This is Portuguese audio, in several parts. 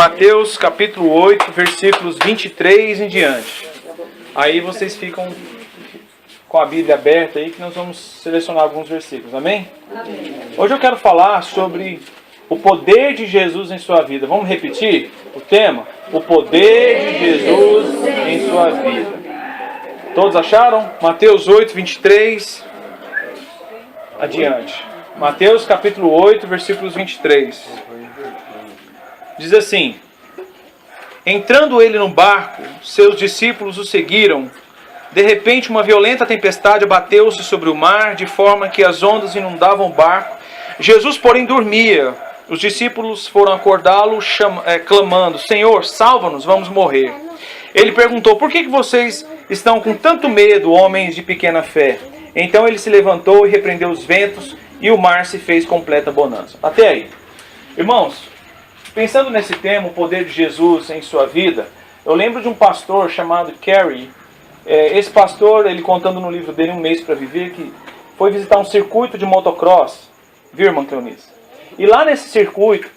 Mateus capítulo 8, versículos 23 em diante. Aí vocês ficam com a Bíblia aberta aí que nós vamos selecionar alguns versículos, amém? Amém. Hoje eu quero falar sobre o poder de Jesus em sua vida. Vamos repetir o tema? O poder de Jesus em sua vida. Todos acharam? Mateus 8, 23 adiante. Mateus capítulo 8, versículos 23. Diz assim: entrando ele no barco, seus discípulos o seguiram. De repente uma violenta tempestade abateu-se sobre o mar, de forma que as ondas inundavam o barco. Jesus, porém, dormia. Os discípulos foram acordá-lo, clamando: Senhor, salva-nos, vamos morrer. Ele perguntou: por que vocês estão com tanto medo, homens de pequena fé? Então ele se levantou e repreendeu os ventos, e o mar se fez completa bonança. Até aí. Irmãos, pensando nesse tema, o poder de Jesus em sua vida, eu lembro de um pastor chamado Carey. Esse pastor, ele contando no livro dele, Um Mês para Viver, que foi visitar um circuito de motocross, viu, irmã Cleonice? E lá nesse circuito,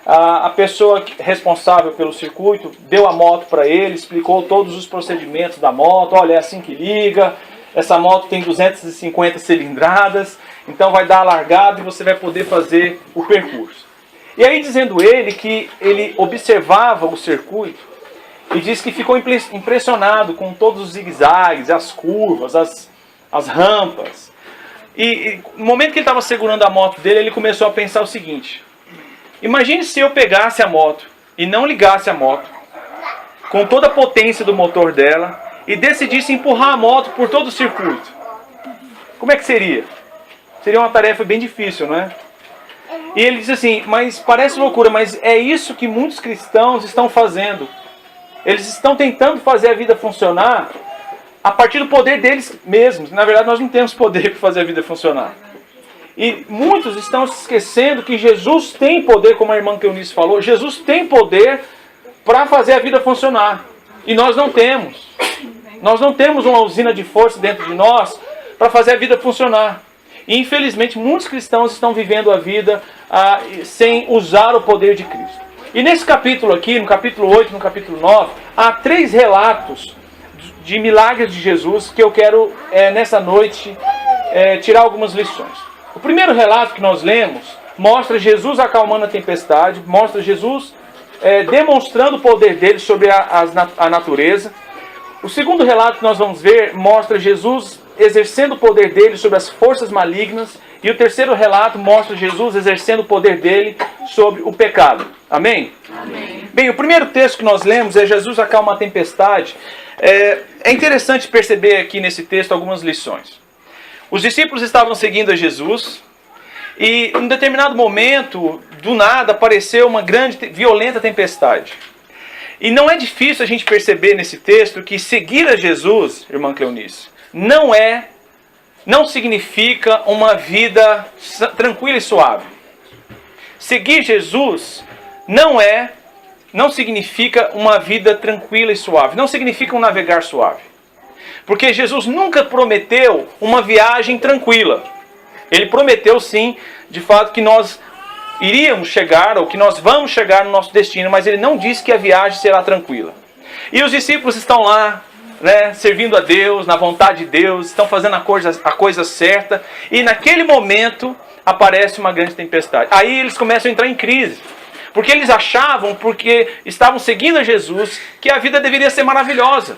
a pessoa responsável pelo circuito deu a moto para ele, explicou todos os procedimentos da moto. Olha, é assim que liga, essa moto tem 250 cilindradas, então vai dar a largada e você vai poder fazer o percurso. E aí dizendo ele que ele observava o circuito e disse que ficou impressionado com todos os zigue-zagues, as curvas, as rampas. E no momento que ele estava segurando a moto dele, ele começou a pensar o seguinte: imagine se eu pegasse a moto e não ligasse a moto, com toda a potência do motor dela, e decidisse empurrar a moto por todo o circuito. Como é que seria? Seria uma tarefa bem difícil, não é? E ele disse assim: mas parece loucura, mas é isso que muitos cristãos estão fazendo. Eles estão tentando fazer a vida funcionar a partir do poder deles mesmos. Na verdade, nós não temos poder para fazer a vida funcionar. E muitos estão se esquecendo que Jesus tem poder, como a irmã Cleonice falou. Jesus tem poder para fazer a vida funcionar. E nós não temos. Nós não temos uma usina de força dentro de nós para fazer a vida funcionar. E infelizmente muitos cristãos estão vivendo a vida sem usar o poder de Cristo. E nesse capítulo aqui, no capítulo 8, no capítulo 9, há 3 relatos de milagres de Jesus que eu quero nessa noite tirar algumas lições. O primeiro relato que nós lemos mostra Jesus acalmando a tempestade, mostra Jesus demonstrando o poder dele sobre a natureza. O segundo relato que nós vamos ver mostra Jesus exercendo o poder dele sobre as forças malignas. E o terceiro relato mostra Jesus exercendo o poder dele sobre o pecado. Amém? Amém. Bem, o primeiro texto que nós lemos é Jesus acalma a tempestade. É interessante perceber aqui nesse texto algumas lições. Os discípulos estavam seguindo a Jesus e em um determinado momento, do nada, apareceu uma grande, violenta tempestade. E não é difícil a gente perceber nesse texto que seguir a Jesus, irmã Cleonice, não significa uma vida tranquila e suave. Seguir Jesus não significa uma vida tranquila e suave. Não significa um navegar suave. Porque Jesus nunca prometeu uma viagem tranquila. Ele prometeu sim, de fato, que nós iríamos chegar, ou que nós vamos chegar no nosso destino, mas ele não disse que a viagem será tranquila. E os discípulos estão lá, servindo a Deus, na vontade de Deus, estão fazendo a coisa certa, e naquele momento aparece uma grande tempestade. Aí eles começam a entrar em crise, porque eles achavam, porque estavam seguindo a Jesus, que a vida deveria ser maravilhosa.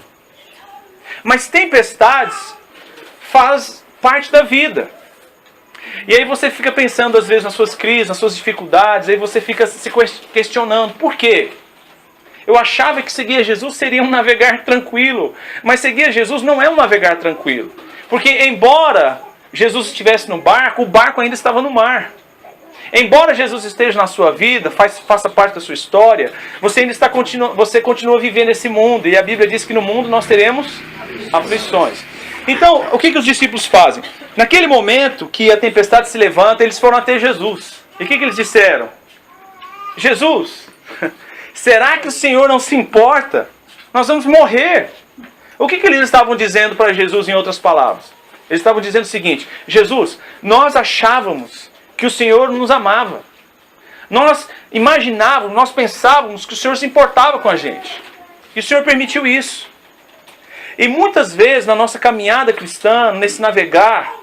Mas tempestades faz parte da vida. E aí você fica pensando às vezes nas suas crises, nas suas dificuldades, aí você fica se questionando: por quê? Eu achava que seguir a Jesus seria um navegar tranquilo. Mas seguir a Jesus não é um navegar tranquilo. Porque embora Jesus estivesse no barco, o barco ainda estava no mar. Embora Jesus esteja na sua vida, faça parte da sua história, você continua vivendo esse mundo. E a Bíblia diz que no mundo nós teremos aflições. Então, o que os discípulos fazem? Naquele momento que a tempestade se levanta, eles foram até Jesus. E o que eles disseram? Jesus, será que o Senhor não se importa? Nós vamos morrer. O que eles estavam dizendo para Jesus em outras palavras? Eles estavam dizendo o seguinte: Jesus, nós achávamos que o Senhor nos amava. Nós imaginávamos, nós pensávamos que o Senhor se importava com a gente. E o Senhor permitiu isso. E muitas vezes na nossa caminhada cristã, nesse navegar,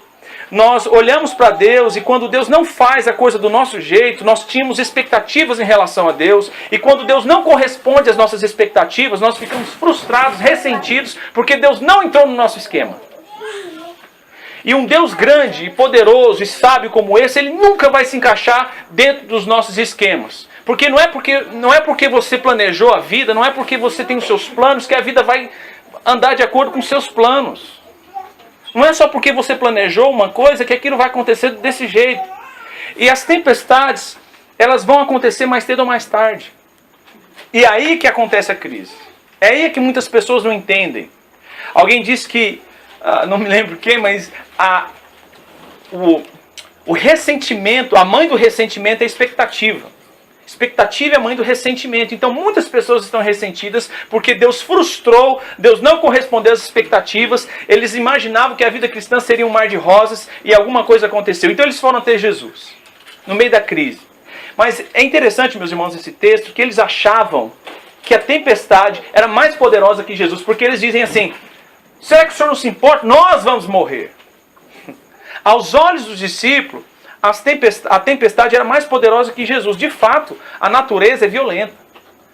nós olhamos para Deus e quando Deus não faz a coisa do nosso jeito, nós tínhamos expectativas em relação a Deus. E quando Deus não corresponde às nossas expectativas, nós ficamos frustrados, ressentidos, porque Deus não entrou no nosso esquema. E um Deus grande, e poderoso e sábio como esse, Ele nunca vai se encaixar dentro dos nossos esquemas. Porque não é porque você planejou a vida, não é porque você tem os seus planos que a vida vai andar de acordo com os seus planos. Não é só porque você planejou uma coisa que aquilo vai acontecer desse jeito. E as tempestades, elas vão acontecer mais cedo ou mais tarde. E é aí que acontece a crise. É aí que muitas pessoas não entendem. Alguém disse que, não me lembro quem, mas o ressentimento, a mãe do ressentimento é a expectativa. Expectativa é a mãe do ressentimento. Então muitas pessoas estão ressentidas porque Deus frustrou, Deus não correspondeu às expectativas. Eles imaginavam que a vida cristã seria um mar de rosas e alguma coisa aconteceu. Então eles foram até Jesus, no meio da crise. Mas é interessante, meus irmãos, esse texto, que eles achavam que a tempestade era mais poderosa que Jesus. Porque eles dizem assim, será que o Senhor não se importa? Nós vamos morrer. Aos olhos dos discípulos, a tempestade era mais poderosa que Jesus. De fato, a natureza é violenta.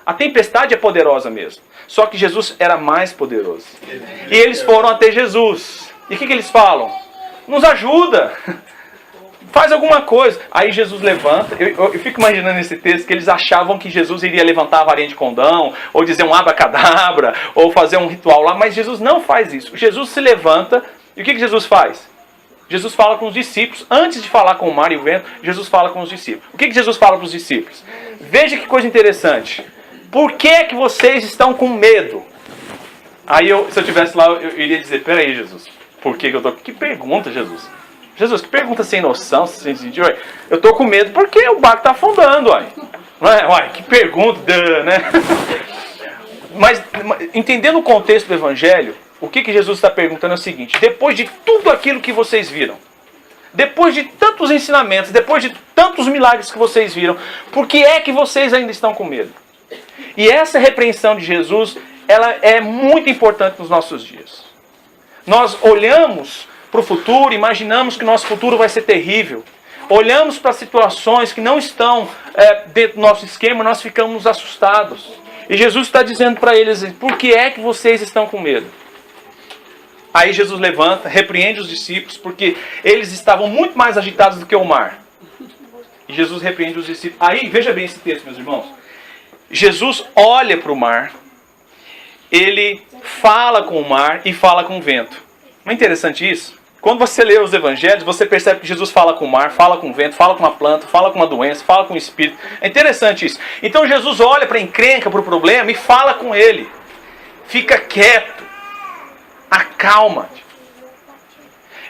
A tempestade é poderosa mesmo. Só que Jesus era mais poderoso. E eles foram até Jesus. E o que eles falam? Nos ajuda. Faz alguma coisa. Aí Jesus levanta. Eu fico imaginando esse texto que eles achavam que Jesus iria levantar a varinha de condão, ou dizer um abracadabra, ou fazer um ritual lá. Mas Jesus não faz isso. Jesus se levanta. E o que Jesus faz? Jesus fala com os discípulos. Antes de falar com o mar e o vento, Jesus fala com os discípulos. O que Jesus fala para os discípulos? Veja que coisa interessante. Por que vocês estão com medo? Aí se eu estivesse lá, eu iria dizer, peraí, Jesus, por que eu estou... Que pergunta, Jesus? Jesus, que pergunta sem noção, sem sentido. Eu estou com medo porque o barco está afundando, uai. Uai, que pergunta, né? Mas, entendendo o contexto do Evangelho, o que Jesus está perguntando é o seguinte: depois de tudo aquilo que vocês viram, depois de tantos ensinamentos, depois de tantos milagres que vocês viram, por que é que vocês ainda estão com medo? E essa repreensão de Jesus, ela é muito importante nos nossos dias. Nós olhamos para o futuro, imaginamos que o nosso futuro vai ser terrível. Olhamos para situações que não estão dentro do nosso esquema, nós ficamos assustados. E Jesus está dizendo para eles, por que é que vocês estão com medo? Aí Jesus levanta, repreende os discípulos, porque eles estavam muito mais agitados do que o mar. E Jesus repreende os discípulos. Aí, veja bem esse texto, meus irmãos. Jesus olha para o mar, ele fala com o mar e fala com o vento. Não é interessante isso? Quando você lê os evangelhos, você percebe que Jesus fala com o mar, fala com o vento, fala com uma planta, fala com uma doença, fala com o espírito. É interessante isso. Então Jesus olha para a encrenca, para o problema e fala com ele. Fica quieto. Acalma.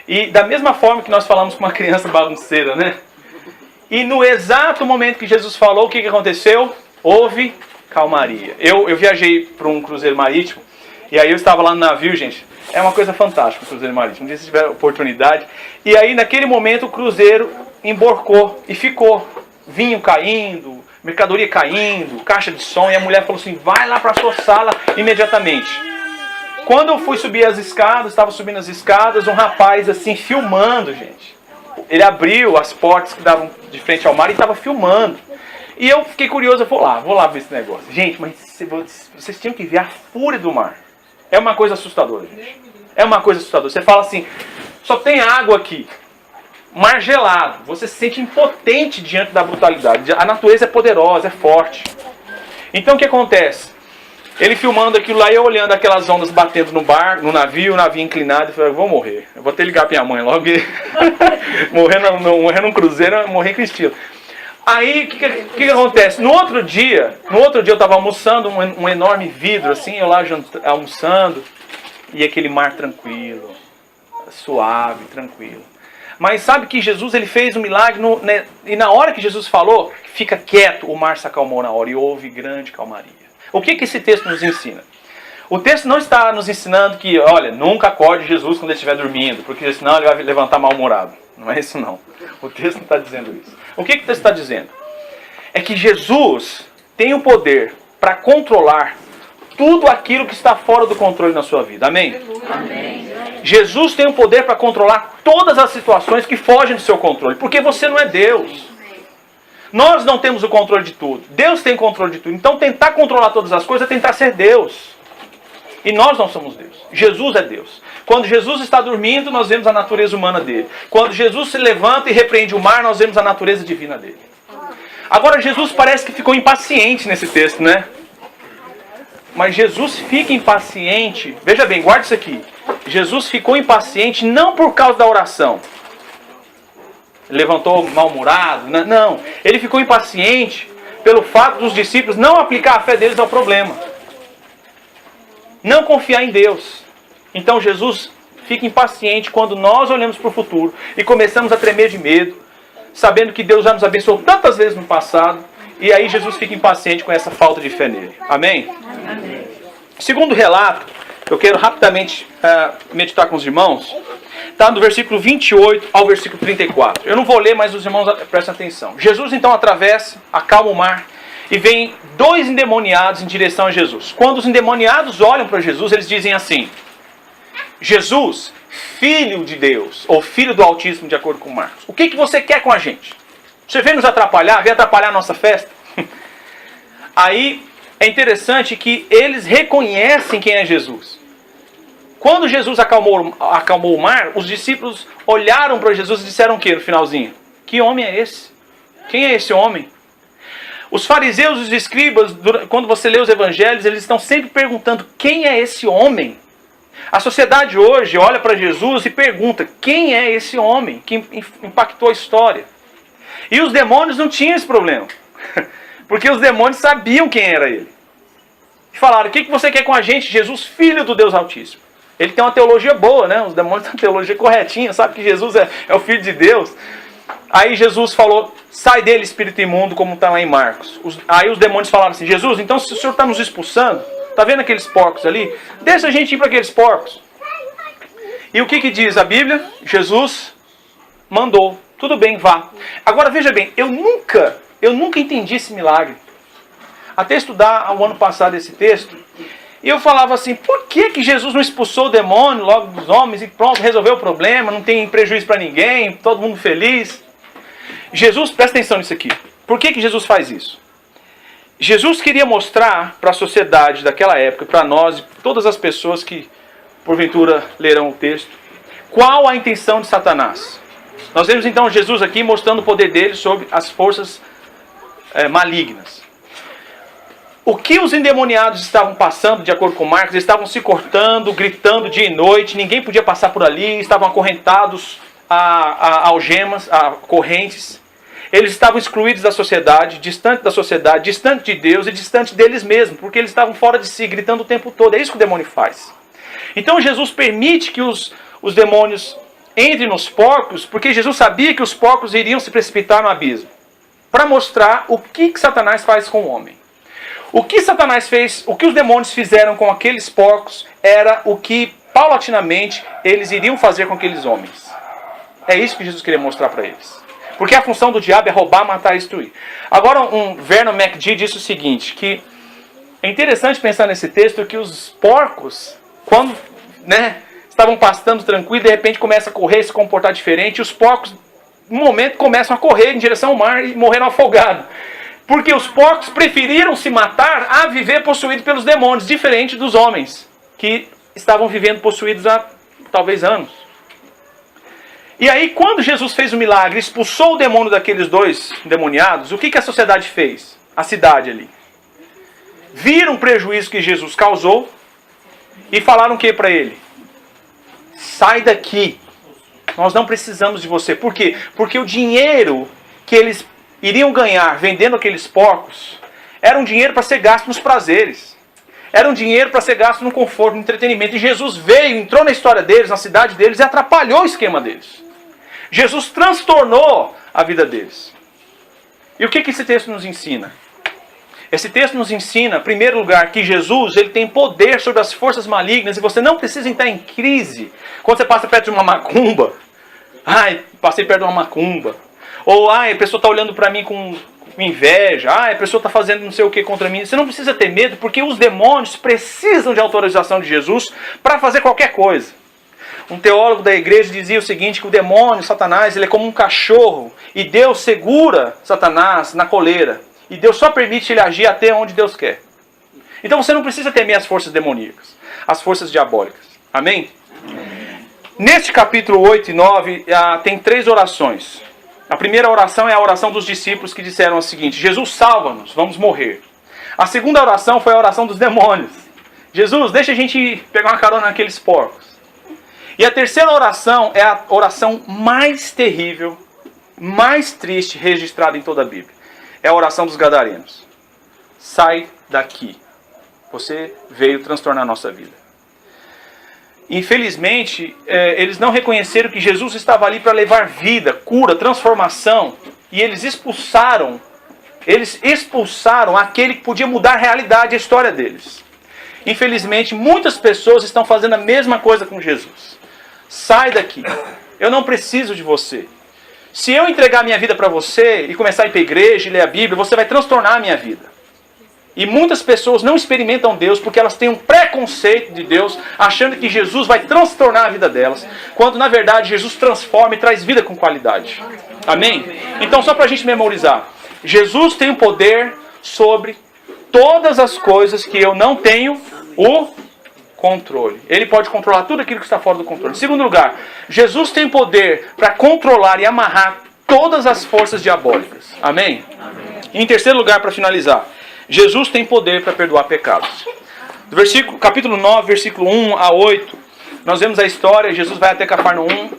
E da mesma forma que nós falamos com uma criança bagunceira, né? E no exato momento que Jesus falou, o que aconteceu? Houve calmaria. Eu viajei para um cruzeiro marítimo, e aí eu estava lá no navio, gente. É uma coisa fantástica o cruzeiro marítimo, se tiver oportunidade. E aí naquele momento o cruzeiro emborcou e ficou. Vinho caindo, mercadoria caindo, caixa de som, e a mulher falou assim, vai lá para a sua sala imediatamente. Quando eu fui subir as escadas, estava subindo as escadas, um rapaz assim, filmando, gente. Ele abriu as portas que davam de frente ao mar e estava filmando. E eu fiquei curioso, eu vou lá ver esse negócio. Gente, mas vocês tinham que ver a fúria do mar. É uma coisa assustadora, gente. É uma coisa assustadora. Você fala assim, só tem água aqui. Mar gelado. Você se sente impotente diante da brutalidade. A natureza é poderosa, é forte. Então o que acontece? Ele filmando aquilo lá e eu olhando aquelas ondas batendo no barco, no navio, o navio inclinado, eu falei, eu vou morrer. Eu vou até ligar pra minha mãe logo e morrer num cruzeiro, morrer com estilo. Aí, o que acontece? No outro dia eu estava almoçando, um enorme vidro, assim, eu lá almoçando, e aquele mar tranquilo, suave, tranquilo. Mas sabe que Jesus ele fez um milagre, e na hora que Jesus falou, fica quieto, o mar se acalmou na hora, e houve grande calmaria. O que esse texto nos ensina? O texto não está nos ensinando que, olha, nunca acorde Jesus quando ele estiver dormindo, porque senão ele vai levantar mal-humorado. Não é isso não. O texto não está dizendo isso. O que o texto está dizendo? é que Jesus tem o poder para controlar tudo aquilo que está fora do controle na sua vida. Amém? Amém. Jesus tem o poder para controlar todas as situações que fogem do seu controle, porque você não é Deus. Nós não temos o controle de tudo. Deus tem controle de tudo. Então tentar controlar todas as coisas é tentar ser Deus. E nós não somos Deus. Jesus é Deus. Quando Jesus está dormindo, nós vemos a natureza humana dele. Quando Jesus se levanta e repreende o mar, nós vemos a natureza divina dele. Agora Jesus parece que ficou impaciente nesse texto, né? Mas Jesus fica impaciente. Veja bem, guarda isso aqui. Jesus ficou impaciente não por causa da oração. Levantou mal-humorado. Não. Ele ficou impaciente pelo fato dos discípulos não aplicar a fé deles ao problema. Não confiar em Deus. Então Jesus fica impaciente quando nós olhamos para o futuro e começamos a tremer de medo, sabendo que Deus já nos abençoou tantas vezes no passado. E aí Jesus fica impaciente com essa falta de fé nele. Amém? Amém. Segundo relato, eu quero rapidamente meditar com os irmãos, está no versículo 28 ao versículo 34. Eu não vou ler, mas os irmãos prestem atenção. Jesus então atravessa, acalma o mar, e vem 2 endemoniados em direção a Jesus. Quando os endemoniados olham para Jesus, eles dizem assim: Jesus, Filho de Deus, ou Filho do Altíssimo, de acordo com Marcos, o que você quer com a gente? Você vem nos atrapalhar? Vem atrapalhar a nossa festa? Aí é interessante que eles reconhecem quem é Jesus. Quando Jesus acalmou o mar, os discípulos olharam para Jesus e disseram o que no finalzinho? Que homem é esse? Quem é esse homem? Os fariseus e os escribas, quando você lê os evangelhos, eles estão sempre perguntando: quem é esse homem? A sociedade hoje olha para Jesus e pergunta: quem é esse homem que impactou a história? E os demônios não tinham esse problema. Porque os demônios sabiam quem era ele. E falaram: o que você quer com a gente? Jesus, Filho do Deus Altíssimo. Ele tem uma teologia boa, né? Os demônios têm uma teologia corretinha, sabe que Jesus é o Filho de Deus. Aí Jesus falou: sai dele, espírito imundo, como está lá em Marcos. Aí os demônios falaram assim: Jesus, então se o senhor está nos expulsando, está vendo aqueles porcos ali? Deixa a gente ir para aqueles porcos. E o que diz a Bíblia? Jesus mandou. Tudo bem, vá. Agora veja bem, eu nunca entendi esse milagre. Até estudar o ano passado esse texto, e eu falava assim: por que Jesus não expulsou o demônio logo dos homens e pronto, resolveu o problema, não tem prejuízo para ninguém, todo mundo feliz? Jesus, presta atenção nisso aqui. Por que Jesus faz isso? Jesus queria mostrar para a sociedade daquela época, para nós e todas as pessoas que porventura lerão o texto, qual a intenção de Satanás. Nós vemos então Jesus aqui mostrando o poder dele sobre as forças malignas. O que os endemoniados estavam passando, de acordo com Marcos, eles estavam se cortando, gritando dia e noite, ninguém podia passar por ali, estavam acorrentados a algemas, a correntes. Eles estavam excluídos da sociedade, distante de Deus e distante deles mesmos, porque eles estavam fora de si, gritando o tempo todo. É isso que o demônio faz. Então Jesus permite que os demônios entrem nos porcos, porque Jesus sabia que os porcos iriam se precipitar no abismo, para mostrar o que Satanás faz com o homem. O que Satanás fez, o que os demônios fizeram com aqueles porcos, era o que, paulatinamente, eles iriam fazer com aqueles homens. É isso que Jesus queria mostrar para eles. Porque a função do diabo é roubar, matar e destruir. Agora, Vernon McGee disse o seguinte, que é interessante pensar nesse texto que os porcos, quando estavam pastando tranquilo, de repente começam a correr, se comportar diferente, e os porcos, no momento, começam a correr em direção ao mar e morreram afogados. Porque os porcos preferiram se matar a viver possuídos pelos demônios, diferente dos homens, que estavam vivendo possuídos há talvez anos. E aí, quando Jesus fez o milagre, expulsou o demônio daqueles 2 endemoniados, o que a sociedade fez? A cidade ali. Viram o prejuízo que Jesus causou e falaram o que para ele? Sai daqui. Nós não precisamos de você. Por quê? Porque o dinheiro que eles iriam ganhar vendendo aqueles porcos era um dinheiro para ser gasto nos prazeres. Era um dinheiro para ser gasto no conforto, no entretenimento. E Jesus veio, entrou na história deles, na cidade deles e atrapalhou o esquema deles. Jesus transtornou a vida deles. E o que esse texto nos ensina? Esse texto nos ensina, em primeiro lugar, que Jesus ele tem poder sobre as forças malignas e você não precisa entrar em crise quando você passa perto de uma macumba. Ai, passei perto de uma macumba. Ou, ai, a pessoa está olhando para mim com inveja, a pessoa está fazendo não sei o que contra mim. Você não precisa ter medo, porque os demônios precisam de autorização de Jesus para fazer qualquer coisa. Um teólogo da igreja dizia o seguinte, que o demônio, Satanás, ele é como um cachorro, e Deus segura Satanás na coleira, e Deus só permite ele agir até onde Deus quer. Então você não precisa temer as forças demoníacas, as forças diabólicas. Amém? Neste capítulo 8 e 9, tem 3 orações. A primeira oração é a oração dos discípulos que disseram o seguinte, Jesus, salva-nos, vamos morrer. A segunda oração foi a oração dos demônios. Jesus, deixa a gente pegar uma carona naqueles porcos. E a terceira oração é a oração mais terrível, mais triste registrada em toda a Bíblia. É a oração dos gadarenos. Sai daqui. Você veio transtornar a nossa vida. Infelizmente, eles não reconheceram que Jesus estava ali para levar vida, cura, transformação. E eles expulsaram aquele que podia mudar a realidade, a história deles. Infelizmente, muitas pessoas estão fazendo a mesma coisa com Jesus. Sai daqui. Eu não preciso de você. Se eu entregar a minha vida para você e começar a ir para a igreja e ler a Bíblia, você vai transtornar a minha vida. E muitas pessoas não experimentam Deus porque elas têm um preconceito de Deus, achando que Jesus vai transtornar a vida delas, quando na verdade Jesus transforma e traz vida com qualidade. Amém? Então só para a gente memorizar. Jesus tem o poder sobre todas as coisas que eu não tenho o controle. Ele pode controlar tudo aquilo que está fora do controle. Em segundo lugar, Jesus tem poder para controlar e amarrar todas as forças diabólicas. Amém? Amém. E em terceiro lugar, para finalizar, Jesus tem poder para perdoar pecados. Do capítulo 9, versículo 1 a 8, nós vemos a história, Jesus vai até Cafarnaum,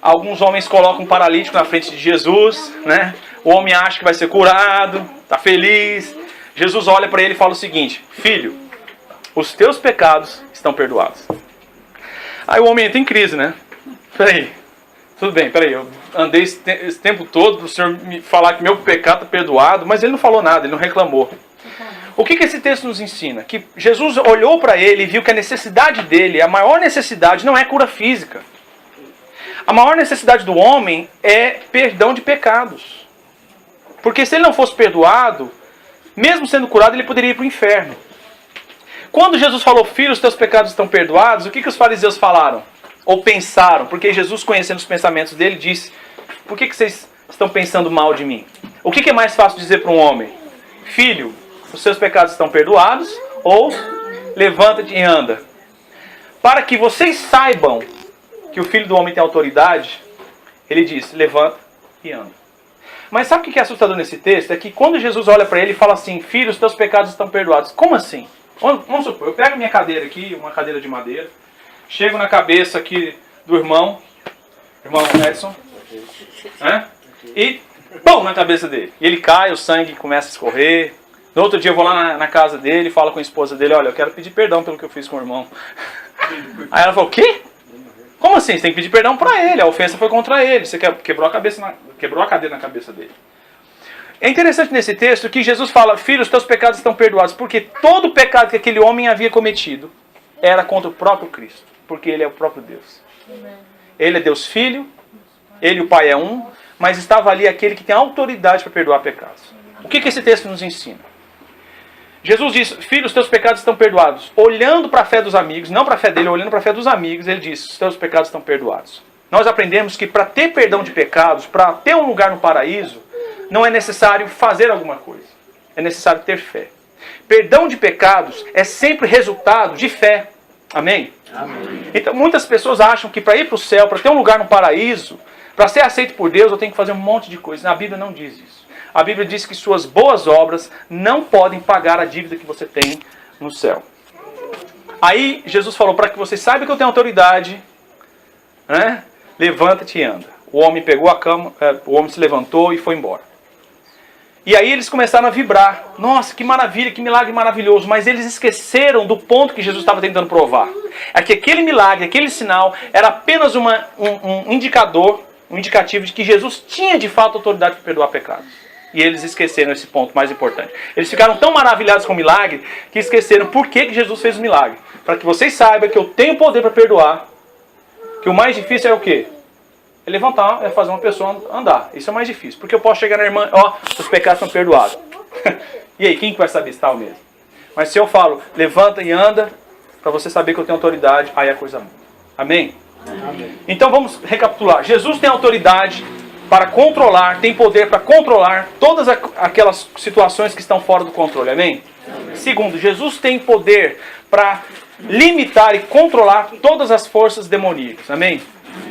alguns homens colocam um paralítico na frente de Jesus, né? O homem acha que vai ser curado, está feliz. Jesus olha para ele e fala o seguinte, filho, os teus pecados estão perdoados. Aí o homem entra em crise, né? Peraí, tudo bem, eu andei esse tempo todo para o senhor me falar que meu pecado está perdoado, mas ele não falou nada, ele não reclamou. O que esse texto nos ensina? Que Jesus olhou para ele e viu que a necessidade dele, a maior necessidade não é cura física. A maior necessidade do homem é perdão de pecados. Porque se ele não fosse perdoado, mesmo sendo curado, ele poderia ir para o inferno. Quando Jesus falou, filho, os teus pecados estão perdoados, o que os fariseus falaram? Ou pensaram? Porque Jesus, conhecendo os pensamentos dele, disse, por que vocês estão pensando mal de mim? O que é mais fácil dizer para um homem? Filho, os seus pecados estão perdoados, ou levanta-te e anda. Para que vocês saibam que o Filho do Homem tem autoridade, ele diz, levanta e anda. Mas sabe o que é assustador nesse texto? É que quando Jesus olha para ele e fala assim, filho, os teus pecados estão perdoados. Como assim? Vamos supor, eu pego minha cadeira aqui, uma cadeira de madeira, chego na cabeça aqui do irmão Edson, né? E pum, na cabeça dele. E ele cai, o sangue começa a escorrer. No outro dia eu vou lá na casa dele, falo com a esposa dele, olha, eu quero pedir perdão pelo que eu fiz com o irmão. Aí ela falou, o quê? Como assim? Você tem que pedir perdão para ele, a ofensa foi contra ele, você quebrou a cadeira na cabeça dele. É interessante nesse texto que Jesus fala, filho, os teus pecados estão perdoados, porque todo o pecado que aquele homem havia cometido era contra o próprio Cristo, porque ele é o próprio Deus. Ele é Deus Filho, ele e o Pai é um, mas estava ali aquele que tem autoridade para perdoar pecados. O que esse texto nos ensina? Jesus diz, filho, os teus pecados estão perdoados. Olhando para a fé dos amigos, não para a fé dele, olhando para a fé dos amigos, ele diz, os teus pecados estão perdoados. Nós aprendemos que para ter perdão de pecados, para ter um lugar no paraíso, não é necessário fazer alguma coisa. É necessário ter fé. Perdão de pecados é sempre resultado de fé. Amém? Amém. Então muitas pessoas acham que para ir para o céu, para ter um lugar no paraíso, para ser aceito por Deus, eu tenho que fazer um monte de coisas. A Bíblia não diz isso. A Bíblia diz que suas boas obras não podem pagar a dívida que você tem no céu. Aí Jesus falou, para que você saiba que eu tenho autoridade, né? Levanta-te e anda. O homem pegou a cama, o homem se levantou e foi embora. E aí eles começaram a vibrar. Nossa, que maravilha, que milagre maravilhoso. Mas eles esqueceram do ponto que Jesus estava tentando provar. É que aquele milagre, aquele sinal, era apenas um indicativo de que Jesus tinha de fato autoridade para perdoar pecados. E eles esqueceram esse ponto mais importante. Eles ficaram tão maravilhados com o milagre que esqueceram por que Jesus fez o milagre. Para que vocês saibam que eu tenho poder para perdoar. Que o mais difícil é o quê? é levantar, é fazer uma pessoa andar. Isso é mais difícil. Porque eu posso chegar na irmã, ó, os pecados são perdoados. E aí, quem que vai saber se está o mesmo? Mas se eu falo, levanta e anda, para você saber que eu tenho autoridade, aí a coisa muda. Amém? Amém? Então vamos recapitular. Jesus tem autoridade para controlar, tem poder para controlar todas aquelas situações que estão fora do controle. Amém? Amém? Segundo, Jesus tem poder para limitar e controlar todas as forças demoníacas. Amém?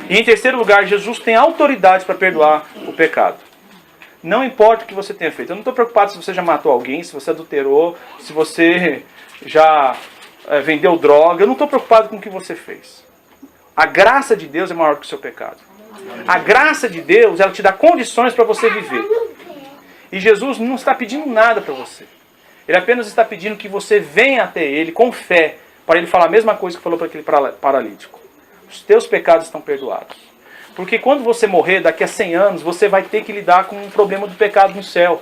E em terceiro lugar, Jesus tem autoridade para perdoar o pecado. Não importa o que você tenha feito. Eu não estou preocupado se você já matou alguém, se você adulterou, se você já vendeu droga. Eu não estou preocupado com o que você fez. A graça de Deus é maior que o seu pecado. A graça de Deus, ela te dá condições para você viver. E Jesus não está pedindo nada para você. Ele apenas está pedindo que você venha até Ele com fé, para Ele falar a mesma coisa que falou para aquele paralítico. Os teus pecados estão perdoados. Porque quando você morrer, daqui a 100 anos, você vai ter que lidar com um problema do pecado no céu.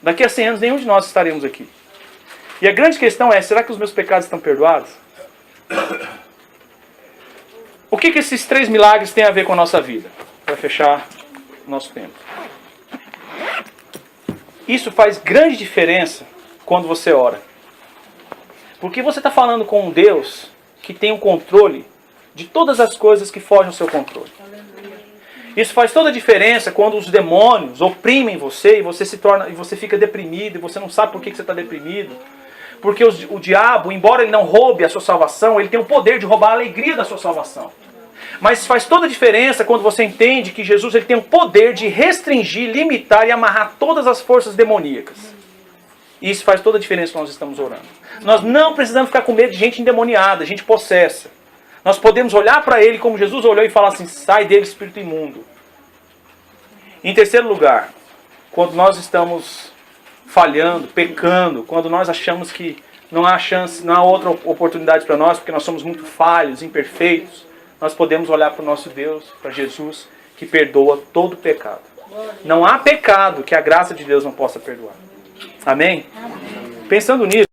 Daqui a 100 anos, nenhum de nós estaremos aqui. E a grande questão é, será que os meus pecados estão perdoados? O que esses 3 milagres têm a ver com a nossa vida? Para fechar o nosso tempo. Isso faz grande diferença quando você ora. Porque você está falando com um Deus que tem o controle de todas as coisas que fogem ao seu controle. Isso faz toda a diferença quando os demônios oprimem você e você fica deprimido e você não sabe por que você está deprimido. Porque o diabo, embora ele não roube a sua salvação, ele tem o poder de roubar a alegria da sua salvação. Mas faz toda a diferença quando você entende que Jesus ele tem o poder de restringir, limitar e amarrar todas as forças demoníacas. E isso faz toda a diferença quando nós estamos orando. Nós não precisamos ficar com medo de gente endemoniada, gente possessa. Nós podemos olhar para ele como Jesus olhou e falar assim, sai dele, espírito imundo. Em terceiro lugar, quando nós estamos falhando, pecando, quando nós achamos que não há chance, não há outra oportunidade para nós, porque nós somos muito falhos, imperfeitos, nós podemos olhar para o nosso Deus, para Jesus, que perdoa todo pecado. Não há pecado que a graça de Deus não possa perdoar. Amém? Amém. Pensando nisso,